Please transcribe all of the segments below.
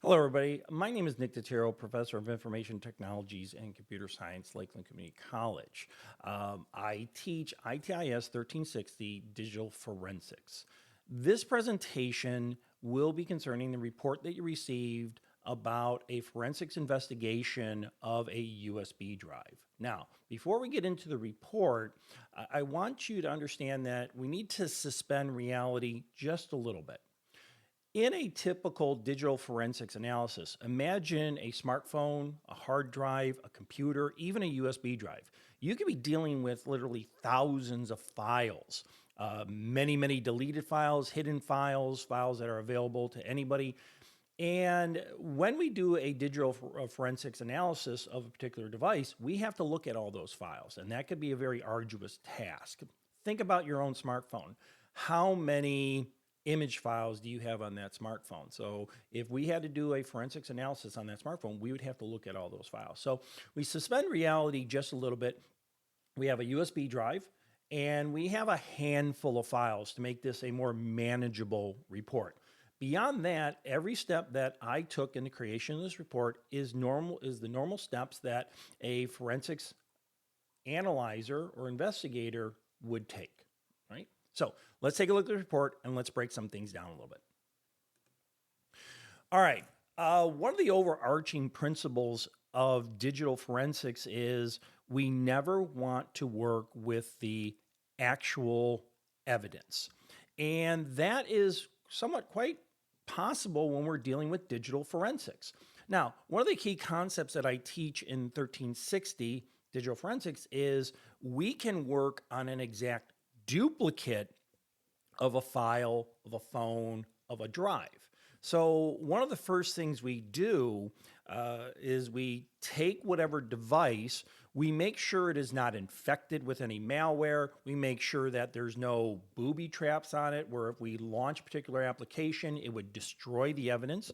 Hello, everybody. My name is Nick Totaro, Professor of Information Technologies and Computer Science, Lakeland Community College. I teach ITIS 1360 Digital Forensics. This presentation will be concerning the report that you received about a forensics investigation of a USB drive. Now, before we get into the report, I want you to understand that we need to suspend reality just a little bit. In a typical digital forensics analysis, imagine a smartphone, a hard drive, a computer, even a USB drive. You could be dealing with literally thousands of files, many deleted files, hidden files, files that are available to anybody. And when we do a digital forensics analysis of a particular device, we have to look at all those files, and that could be a very arduous task. Think about your own smartphone. How many image files do you have on that smartphone? So if we had to do a forensics analysis on that smartphone, we would have to look at all those files. So we suspend reality just a little bit. We have a USB drive and we have a handful of files to make this a more manageable report. Beyond that, every step that I took in the creation of this report is the normal steps that a forensics analyzer or investigator would take, right? So let's take a look at the report and let's break some things down a little bit. All right. One of the overarching principles of digital forensics is we never want to work with the actual evidence. And that is somewhat quite possible when we're dealing with digital forensics. Now, one of the key concepts that I teach in 1360 digital forensics is we can work on an exact duplicate of a file, of a phone, of a drive. So one of the first things we do is we take whatever device, we make sure it is not infected with any malware. We make sure that there's no booby traps on it where if we launch a particular application, it would destroy the evidence.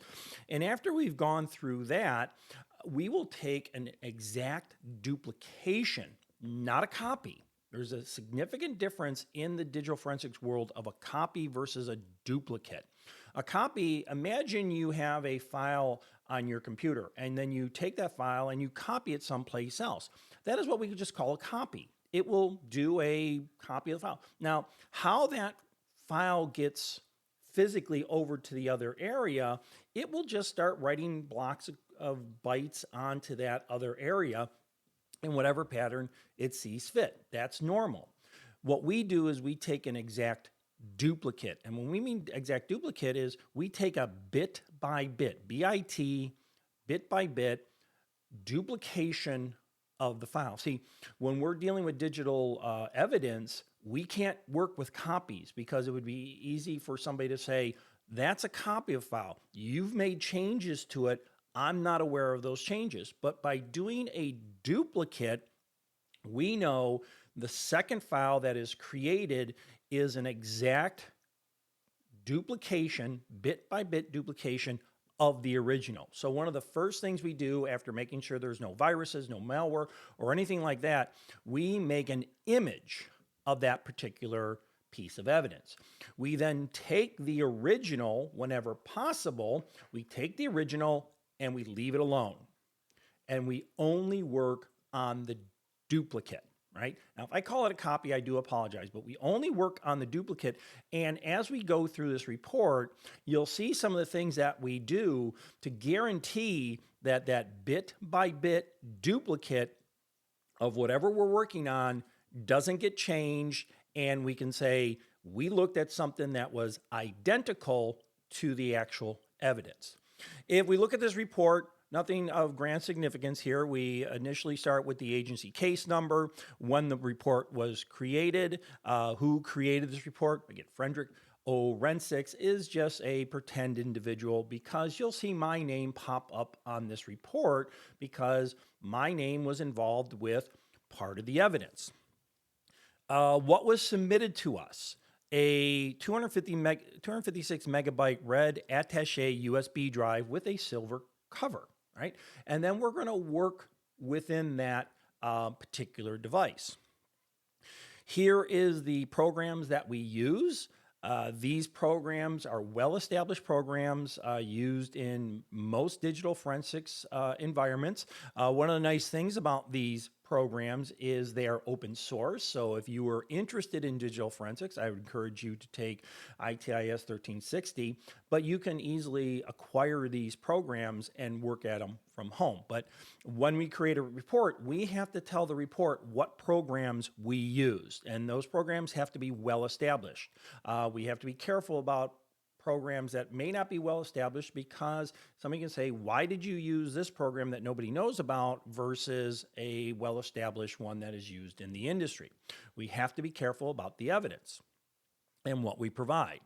And after we've gone through that, we will take an exact duplication, not a copy. There's a significant difference in the digital forensics world of a copy versus a duplicate. A copy, imagine you have a file on your computer and then you take that file and you copy it someplace else. That is what we could just call a copy. It will do a copy of the file. Now, how that file gets physically over to the other area, it will just start writing blocks of bytes onto that other area in whatever pattern it sees fit. That's normal. What we do is we take an exact duplicate. And when we mean exact duplicate is we take a bit by bit, B-I-T, bit by bit, duplication of the file. See, when we're dealing with digital evidence, we can't work with copies because it would be easy for somebody to say, that's a copy of file. You've made changes to it. I'm not aware of those changes. But by doing a duplicate, we know the second file that is created is an exact duplication, bit by bit duplication of the original. So one of the first things we do after making sure there's no viruses, no malware, or anything like that, we make an image of that particular piece of evidence. We then take the original whenever possible, we take the original and we leave it alone. And we only work on the duplicate, right? Now, if I call it a copy, I do apologize, but we only work on the duplicate. And as we go through this report, you'll see some of the things that we do to guarantee that that bit by bit duplicate of whatever we're working on doesn't get changed. And we can say, we looked at something that was identical to the actual evidence. If we look at this report, nothing of grand significance here. We initially start with the agency case number, when the report was created, who created this report. Again, Frederick O. Rensix is just a pretend individual because you'll see my name pop up on this report because my name was involved with part of the evidence. What was submitted to us? A 256 megabyte red attaché USB drive with a silver cover, right? And then we're going to work within that particular device. Here is the programs that we use. These programs are well-established programs used in most digital forensics environments. One of the nice things about these programs is they are open source. So if you were interested in digital forensics, I would encourage you to take ITIS 1360, but you can easily acquire these programs and work at them from home. But when we create a report, we have to tell the report what programs we used, and those programs have to be well established. We have to be careful about programs that may not be well established, because somebody can say, why did you use this program that nobody knows about versus a well established one that is used in the industry? We have to be careful about the evidence and what we provide.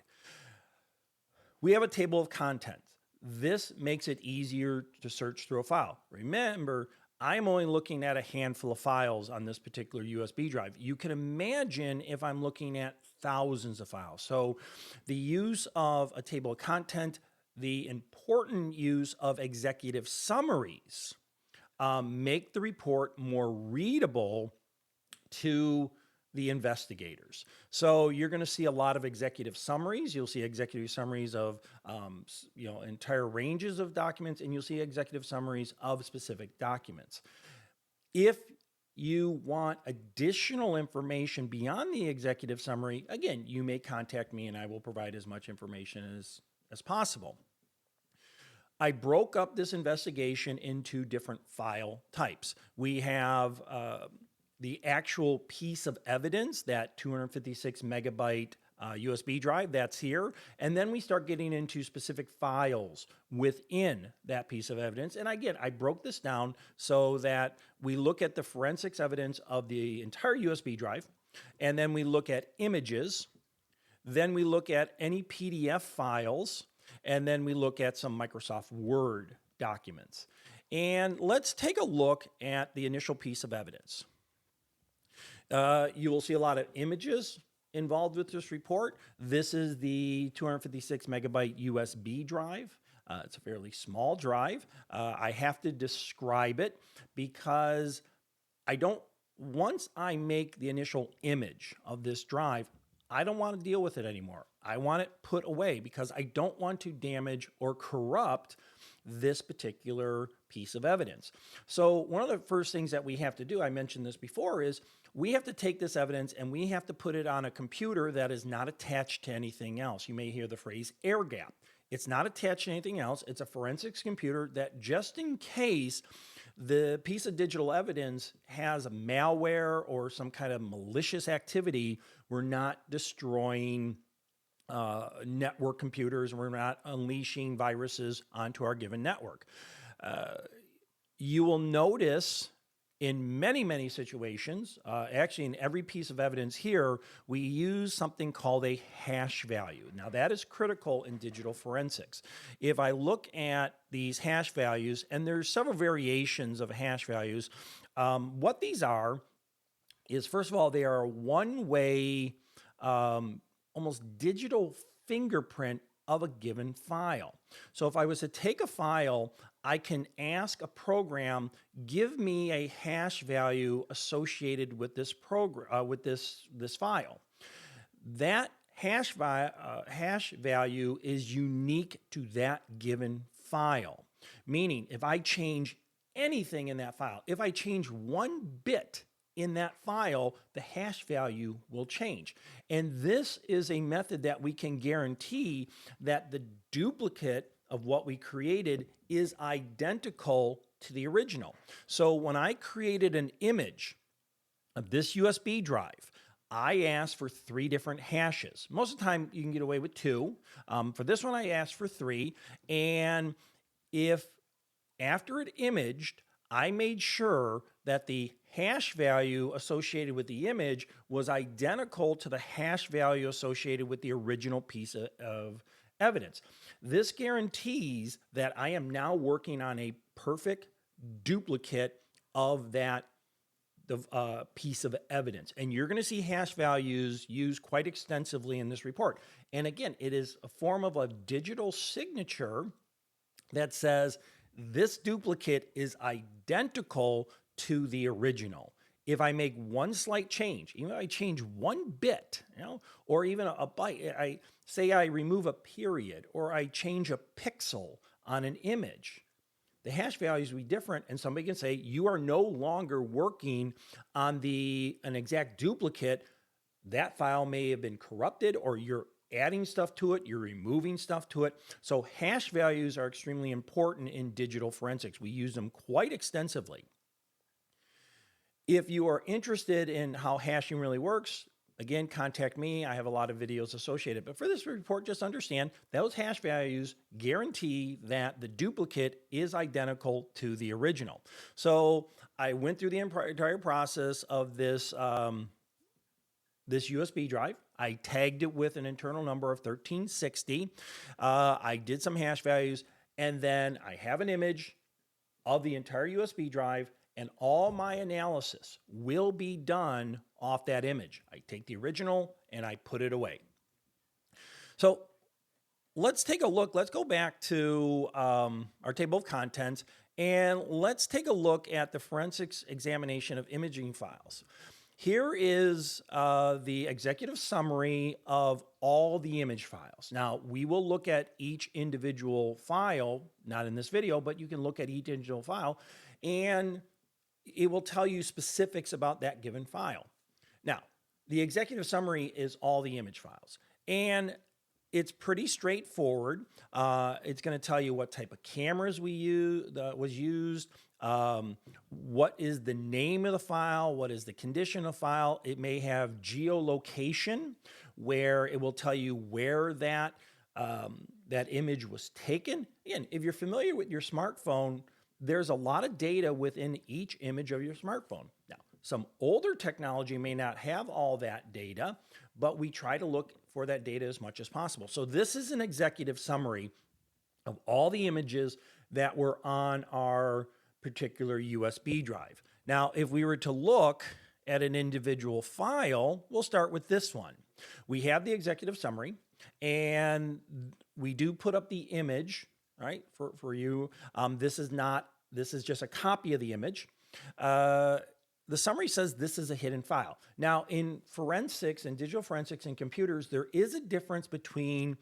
We have a table of contents. This makes it easier to search through a file. Remember, I'm only looking at a handful of files on this particular USB drive. You can imagine if I'm looking at thousands of files. So the use of a table of content, the important use of executive summaries, make the report more readable to the investigators. So you're going to see a lot of executive summaries. You'll see executive summaries of entire ranges of documents, and you'll see executive summaries of specific documents. If you want additional information beyond the executive summary, again, you may contact me and I will provide as much information as possible. I broke up this investigation into different file types. We have the actual piece of evidence, that 256 megabyte USB drive, that's here. And then we start getting into specific files within that piece of evidence. And again, I broke this down so that we look at the forensics evidence of the entire USB drive, and then we look at images, then we look at any PDF files, and then we look at some Microsoft Word documents. And let's take a look at the initial piece of evidence. You will see a lot of images involved with this report. This is the 256 megabyte USB drive. It's a fairly small drive. I have to describe it because once I make the initial image of this drive, I don't want to deal with it anymore. I want it put away because I don't want to damage or corrupt this particular piece of evidence. So one of the first things that we have to do, I mentioned this before, is we have to take this evidence and we have to put it on a computer that is not attached to anything else. You may hear the phrase air gap. It's not attached to anything else. It's a forensics computer that, just in case the piece of digital evidence has a malware or some kind of malicious activity, we're not destroying network computers, and we're not unleashing viruses onto our given network. You will notice in many, many situations, actually in every piece of evidence here, we use something called a hash value. Now that is critical in digital forensics. If I look at these hash values, and there's several variations of hash values, what these are is, first of all, they are a one-way, almost digital fingerprint of a given file. So if I was to take a file, I can ask a program, give me a hash value associated with this program, with this file. That hash value is unique to that given file. Meaning, if I change anything in that file, if I change one bit in that file, the hash value will change. And this is a method that we can guarantee that the duplicate of what we created is identical to the original. So when I created an image of this USB drive, I asked for 3 different hashes. Most of the time you can get away with 2. For this one, I asked for 3. And if after it imaged, I made sure that the hash value associated with the image was identical to the hash value associated with the original piece of evidence. This guarantees that I am now working on a perfect duplicate of that piece of evidence. And you're going to see hash values used quite extensively in this report. And again, it is a form of a digital signature that says this duplicate is identical to the original. If I make one slight change, even if I change one bit, or even a byte, I say I remove a period or I change a pixel on an image, the hash values will be different, and somebody can say you are no longer working on an exact duplicate. That file may have been corrupted, or you're adding stuff to it, you're removing stuff to it. So hash values are extremely important in digital forensics. We use them quite extensively. If you are interested in how hashing really works, again, contact me. I have a lot of videos associated. But for this report, just understand those hash values guarantee that the duplicate is identical to the original. So I went through the entire process of this USB drive. I tagged it with an internal number of 1360. I did some hash values, and then I have an image of the entire USB drive, and all my analysis will be done off that image. I take the original and I put it away. So let's take a look. Let's go back to our table of contents, and let's take a look at the forensics examination of imaging files. Here is the executive summary of all the image files. Now, we will look at each individual file, not in this video, but you can look at each individual file, and it will tell you specifics about that given file. Now, the executive summary is all the image files, and it's pretty straightforward. It's going to tell you what type of cameras was used, what is the name of the file, what is the condition of the file. It may have geolocation, where it will tell you where that image was taken. Again, if you're familiar with your smartphone, there's a lot of data within each image of your smartphone. Now, some older technology may not have all that data, but we try to look for that data as much as possible. So this is an executive summary of all the images that were on our particular USB drive. Now, if we were to look at an individual file, we'll start with this one. We have the executive summary, and we do put up the image, right, for you. This is just a copy of the image. The summary says this is a hidden file. Now, in forensics and digital forensics and computers, there is a difference between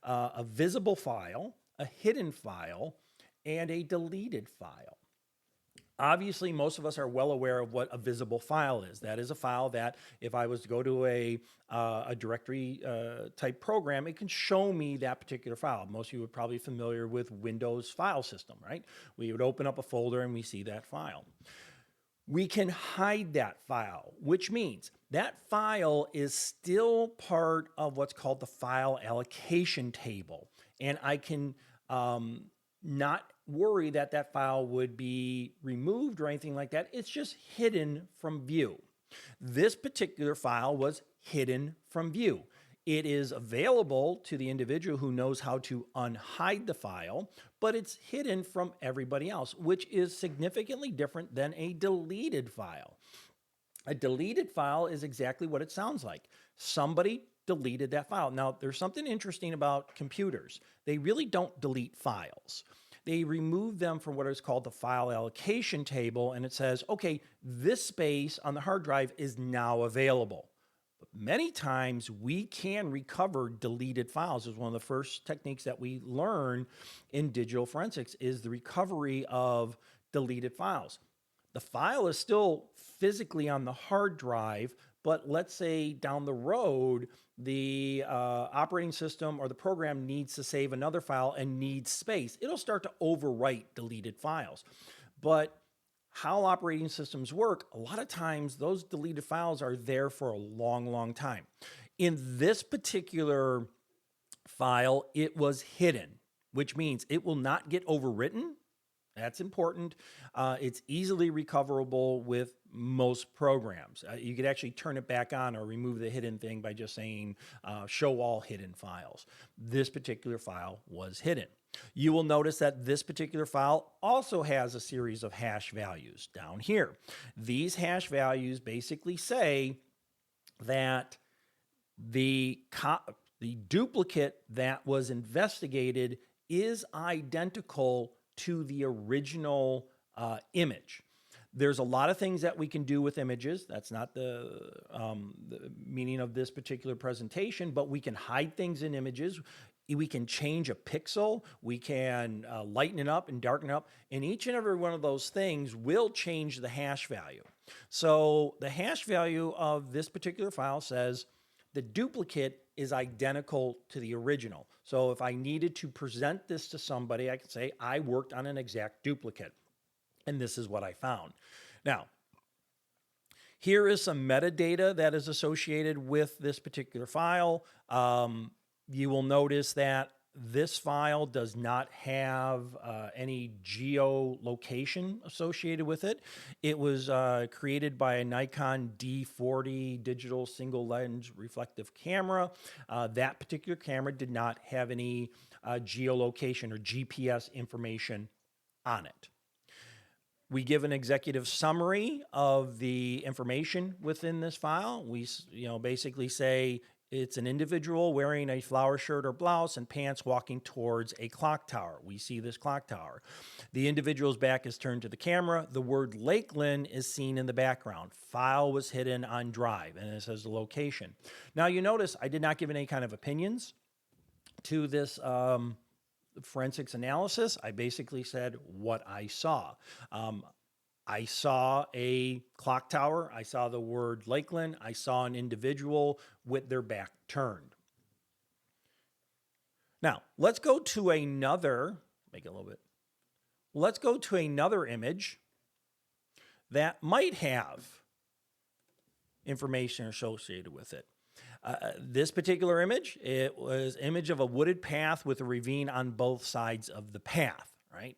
a visible file, a hidden file, and a deleted file. Obviously, most of us are well aware of what a visible file is. That is a file that if I was to go to a directory type program, it can show me that particular file. Most of you are probably familiar with Windows file system, right? We would open up a folder and we see that file. We can hide that file, which means that file is still part of what's called the file allocation table. And I can not worry that that file would be removed or anything like that. It's just hidden from view. This particular file was hidden from view. It is available to the individual who knows how to unhide the file, but it's hidden from everybody else, which is significantly different than a deleted file. A deleted file is exactly what it sounds like. Somebody deleted that file. Now, there's something interesting about computers. They really don't delete files. They remove them from what is called the file allocation table, and it says, okay, this space on the hard drive is now available. But many times we can recover deleted files. It's one of the first techniques that we learn in digital forensics is the recovery of deleted files. The file is still physically on the hard drive, but let's say down the road, the operating system or the program needs to save another file and needs space. It'll start to overwrite deleted files. But how operating systems work, a lot of times those deleted files are there for a long, long time. In this particular file, it was hidden, which means it will not get overwritten. That's important. It's easily recoverable with most programs. You could actually turn it back on or remove the hidden thing by just saying show all hidden files. This particular file was hidden. You will notice that this particular file also has a series of hash values down here. These hash values basically say that the duplicate that was investigated is identical to the original image. There's a lot of things that we can do with images. That's not the meaning of this particular presentation, but we can hide things in images. We can change a pixel. We can lighten it up and darken it up. And each and every one of those things will change the hash value. So the hash value of this particular file says the duplicate is identical to the original. So if I needed to present this to somebody, I could say I worked on an exact duplicate. And this is what I found. Now, here is some metadata that is associated with this particular file. You will notice that this file does not have any geolocation associated with it. It was created by a Nikon D40 digital single lens reflective camera. That particular camera did not have any geolocation or GPS information on it. We give an executive summary of the information within this file. We, basically say it's an individual wearing a flower shirt or blouse and pants walking towards a clock tower. We see this clock tower. The individual's back is turned to the camera. The word Lakeland is seen in the background. File was hidden on drive, and it says the location. Now you notice I did not give any kind of opinions to this forensics analysis. I basically said what I saw. I saw a clock tower. I saw the word Lakeland. I saw an individual with their back turned. Now, let's go to another, make it a little bit. Let's go to another image that might have information associated with it. This particular image, it was an image of a wooded path with a ravine on both sides of the path, right?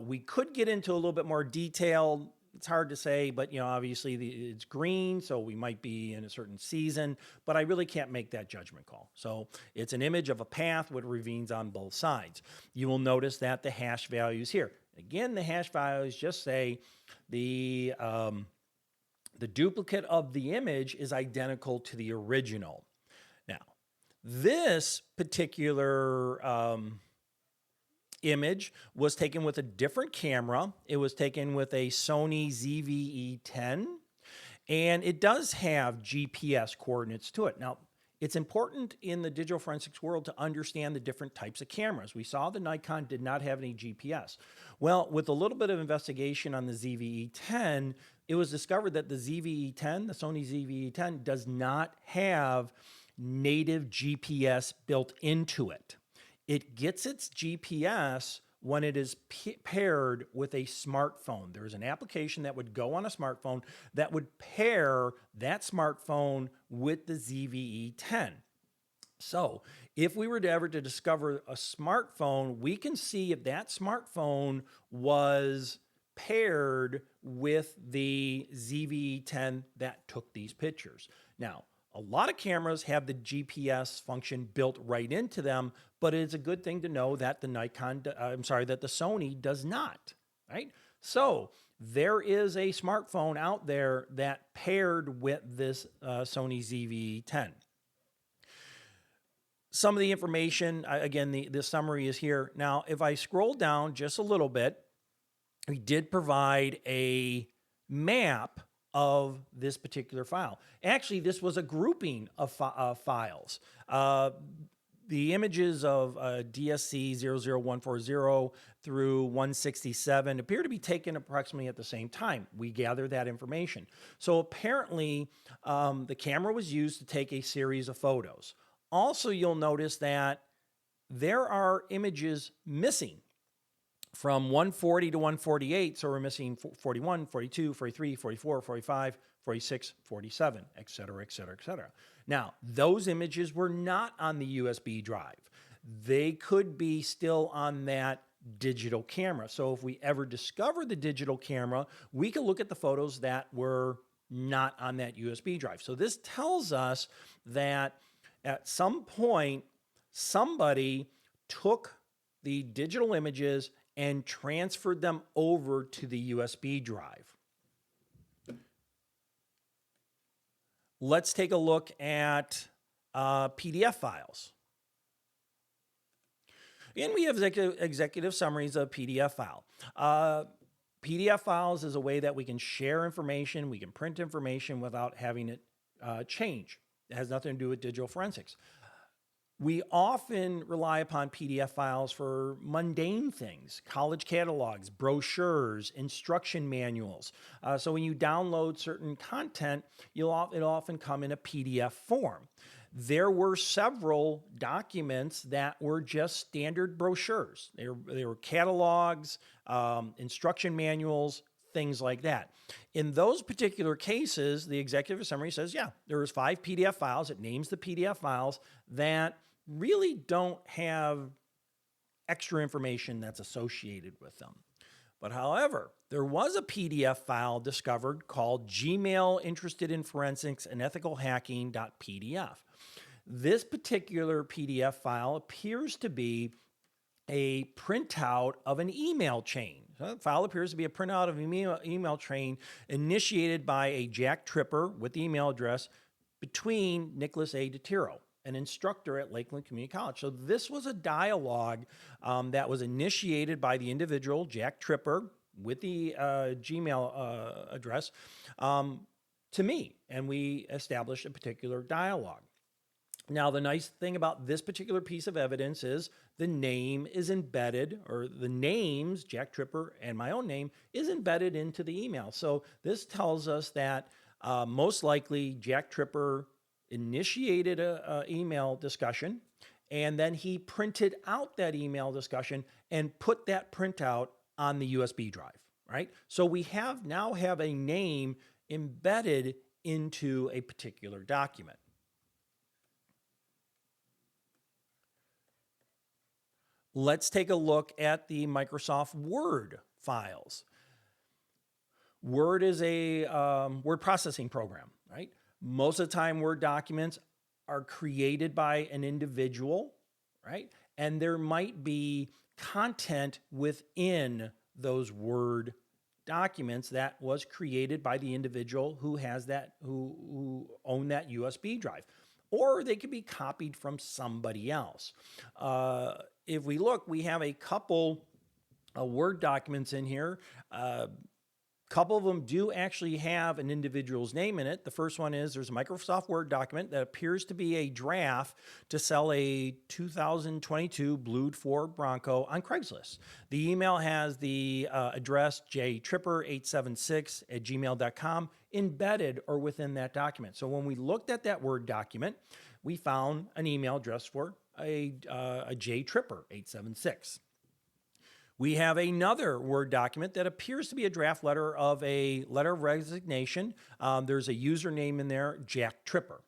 We could get into a little bit more detail. It's hard to say, but obviously it's green, so we might be in a certain season, but I really can't make that judgment call. So it's an image of a path with ravines on both sides. You will notice that the hash values here. Again, the hash values just say the duplicate of the image is identical to the original. Now, this particular image was taken with a different camera. It was taken with a Sony ZV-E10, and it does have GPS coordinates to it. Now, it's important in the digital forensics world to understand the different types of cameras. We saw the Nikon did not have any GPS. Well, with a little bit of investigation on the ZV-E10, it was discovered that the ZV-E10, the Sony ZV-E10, does not have native GPS built into it. It gets its GPS when it is paired with a smartphone. There's an application that would go on a smartphone that would pair that smartphone with the ZV-E10. So if we were to ever to discover a smartphone, we can see if that smartphone was paired with the ZV-E10 that took these pictures. Now, a lot of cameras have the GPS function built right into them, but it's a good thing to know that the that the Sony does not, right? So there is a smartphone out there that paired with this Sony ZV-10. Some of the information, again, the summary is here. Now, if I scroll down just a little bit, we did provide a map of this particular file. Actually, this was a grouping of files. The images of DSC 00140 through 167 appear to be taken approximately at the same time. We gather that information. So apparently, the camera was used to take a series of photos. Also, you'll notice that there are images missing from 140 to 148. So we're missing 41, 42, 43, 44, 45, 46, 47, et cetera, et cetera, et cetera. Now, those images were not on the USB drive. They could be still on that digital camera. So if we ever discover the digital camera, we can look at the photos that were not on that USB drive. So this tells us that at some point, somebody took the digital images and transferred them over to the USB drive. Let's take a look at PDF files. And we have executive summaries of PDF file. PDF files is a way that we can share information, we can print information without having it change. It has nothing to do with digital forensics. We often rely upon PDF files for mundane things, college catalogs, brochures, instruction manuals. So when you download certain content, it'll often come in a PDF form. There were several documents that were just standard brochures. They were catalogs, instruction manuals, things like that. In those particular cases, the executive summary says, yeah, there was 5 PDF files. It names the PDF files that really don't have extra information that's associated with them. But however, there was a PDF file discovered called Gmail Interested in Forensics and Ethical Hacking.pdf. This particular PDF file appears to be a printout of an email chain. So the file appears to be a printout of an email chain initiated by a Jack Tripper with the email address between Nicholas A. DeTiro, an instructor at Lakeland Community College. So this was a dialogue that was initiated by the individual, Jack Tripper, with the Gmail address to me, and we established a particular dialogue. Now, the nice thing about this particular piece of evidence is the name is embedded, or the names, Jack Tripper and my own name, is embedded into the email. So this tells us that most likely Jack Tripper initiated an email discussion, and then he printed out that email discussion and put that printout on the USB drive, right? So we now have a name embedded into a particular document. Let's take a look at the Microsoft Word files. Word is a word processing program, right? Most of the time, Word documents are created by an individual, right? And there might be content within those Word documents that was created by the individual who has that, who own that USB drive. Or they could be copied from somebody else. If we look, we have a couple Word documents in here. Couple of them do actually have an individual's name in it. The first one is there's a Microsoft Word document that appears to be a draft to sell a 2022 Blue Ford Bronco on Craigslist. The email has the address jtripper876@gmail.com embedded or within that document. So when we looked at that Word document, we found an email address for a jtripper876. We have another Word document that appears to be a draft letter of a letter of resignation. There's a username in there, Jack Tripper.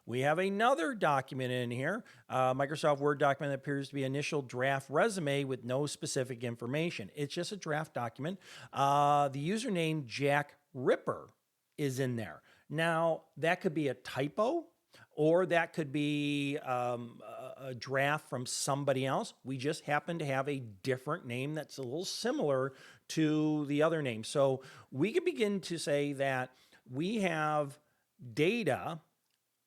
We have another document in here, Microsoft Word document that appears to be initial draft resume with no specific information. It's just a draft document. The username Jack Ripper is in there. Now, that could be a typo, or that could be a draft from somebody else. We just happen to have a different name that's a little similar to the other name. So we can begin to say that we have data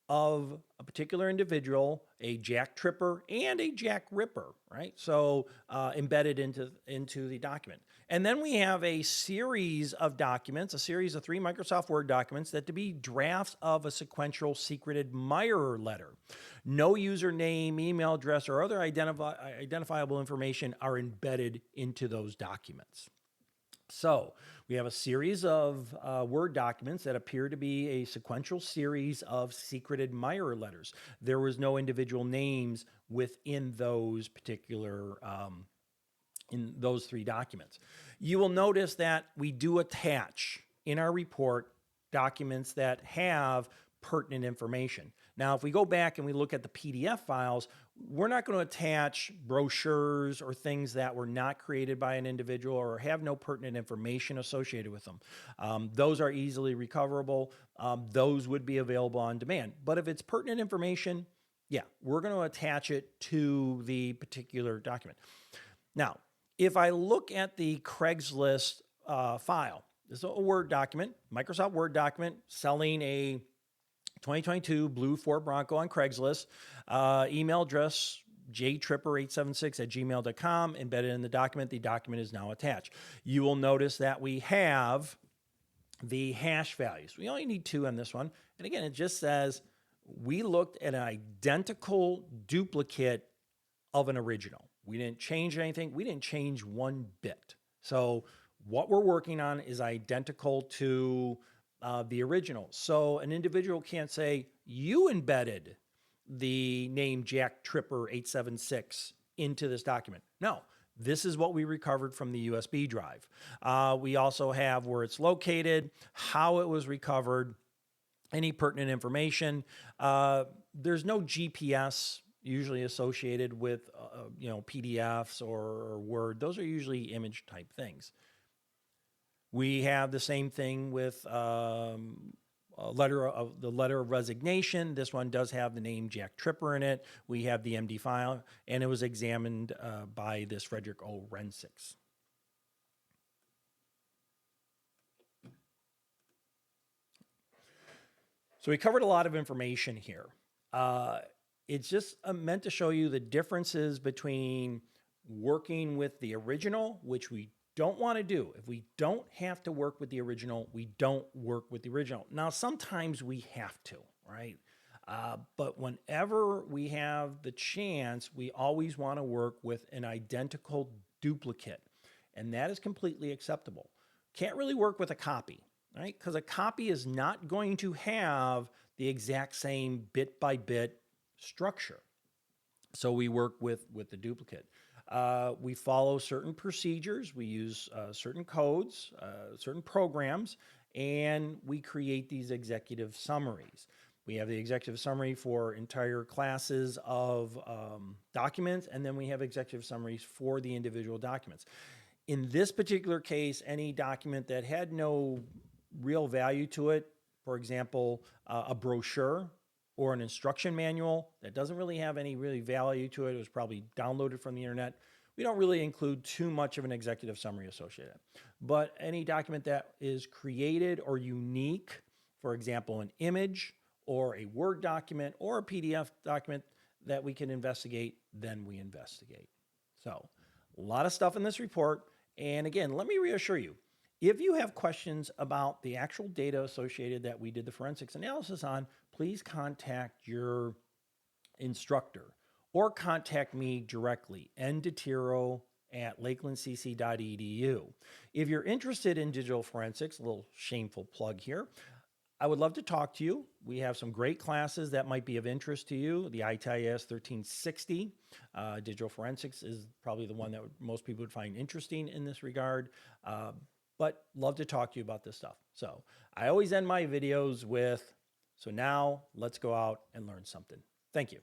of a particular individual, a Jack Tripper and a Jack Ripper, right? So embedded into the document. And then we have a series of documents, a series of 3 Microsoft Word documents that to be drafts of a sequential secret admirer letter. No username, email address, or other identifiable information are embedded into those documents. So we have a series of Word documents that appear to be a sequential series of secret admirer letters. There was no individual names within those particular, in those 3 documents. You will notice that we do attach in our report documents that have pertinent information. Now, if we go back and we look at the PDF files, we're not going to attach brochures or things that were not created by an individual or have no pertinent information associated with them. Those are easily recoverable. Those would be available on demand. But if it's pertinent information, yeah, we're going to attach it to the particular document. Now, if I look at the Craigslist file, this is a Word document, Microsoft Word document selling a 2022 Blue Ford Bronco on Craigslist. Email address jtripper876@gmail.com, embedded in the document. The document is now attached. You will notice that we have the hash values. We only need 2 on this one. And again, it just says we looked at an identical duplicate of an original. We didn't change anything. We didn't change 1 bit. So what we're working on is identical to the original. So an individual can't say, you embedded the name Jack Tripper 876 into this document. No, this is what we recovered from the USB drive. We also have where it's located, how it was recovered, any pertinent information. There's no GPS usually associated with PDFs or Word. Those are usually image type things. We have the same thing with the letter of resignation. This one does have the name Jack Tripper in it. We have the MD file, and it was examined by this Frederick O. Rensiks. So we covered a lot of information here. It's just meant to show you the differences between working with the original, which we don't want to do. If we don't have to work with the original, we don't work with the original. Now, sometimes we have to, right? But whenever we have the chance, we always want to work with an identical duplicate, and that is completely acceptable. Can't really work with a copy, right? Because a copy is not going to have the exact same bit by bit structure. So we work with the duplicate. We follow certain procedures. We use certain codes, certain programs, and we create these executive summaries. We have the executive summary for entire classes of documents, and then we have executive summaries for the individual documents. In this particular case, any document that had no real value to it, for example, a brochure or an instruction manual that doesn't really have any really value to it, it was probably downloaded from the internet, we don't really include too much of an executive summary associated. But any document that is created or unique, for example, an image or a Word document or a PDF document that we can investigate, then we investigate. So a lot of stuff in this report. And again, let me reassure you, if you have questions about the actual data associated that we did the forensics analysis on, please contact your instructor or contact me directly, ndetiro@lakelandcc.edu. If you're interested in digital forensics, a little shameful plug here, I would love to talk to you. We have some great classes that might be of interest to you. The ITIS 1360, digital forensics is probably the one that most people would find interesting in this regard. But love to talk to you about this stuff. So I always end my videos with, so now let's go out and learn something. Thank you.